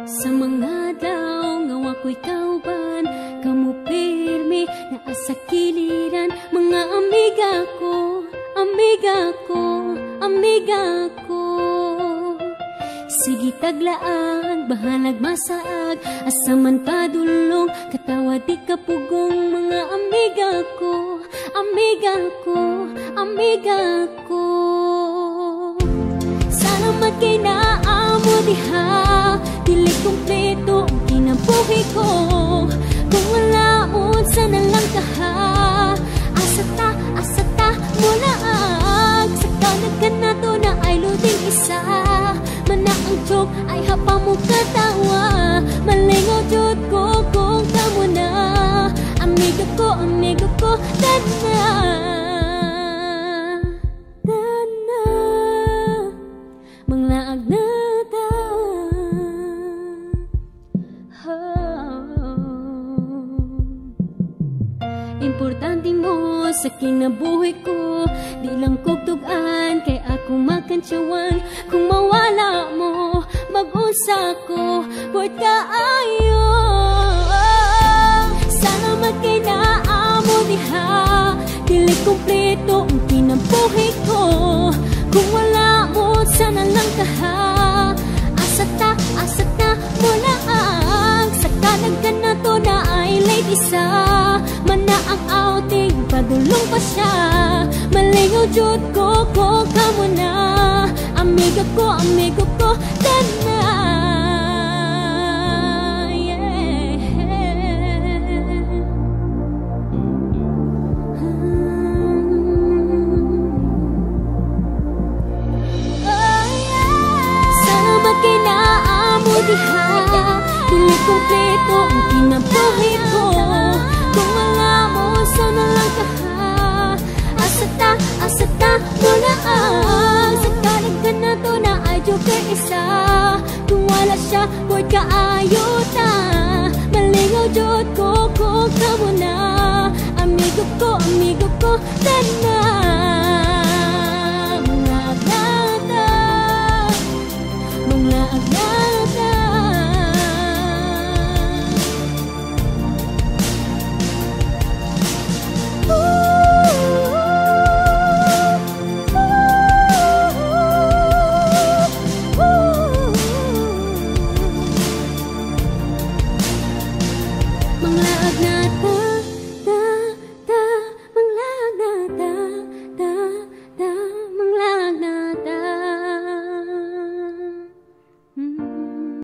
Sa mga daw nga wako'y kauban, kamu pirmi na asa kiliran. Mga amiga ko, amiga ko, amiga ko. Sige taglaag, bahalag masaag, asa man padulong, katawa di kapugong. Mga amiga ko, amiga ko, amiga ko. Salamat kay naamo diha, dili kumpleto ang kinabuhi ko. Kung wala mo, sana lang kaha. Asata, mulaag. Sa kanagkan na to na ay luding isa. Mana ang joke ay hapa mo katawa. Malingaw jud ko kung kamo na. Amigo ko, dana. Dana, manglaag na ta. Importante mo sa kinabuhi ko, di lang kugtugan kay ako makantsawan. Kung mawala mo, mag-usa ko, bored ka ayo. Salamat kay naamo diha, dili kumpleto ang kinabuhi ko. Kung wala mo, sana lang kaha. Asata, mulaag. Sa kanagkan na to na ay late isa. Mana ang outing, padulong pa siya. Malingaw jud ko kamo na. Amigo ko, dana. Salamat kay naamo diha, dili kumpleto ang kinabuhi ko. Kung wala mo, sana lang kaha. Asata, mulaag. Sa kanagkan na to na ay joker isa. Kung wala siya, bored ka ayuta. Malingaw jud ko kamo na. Amigo ko, dana. Mga agnata, mga agnata. Mga agnata.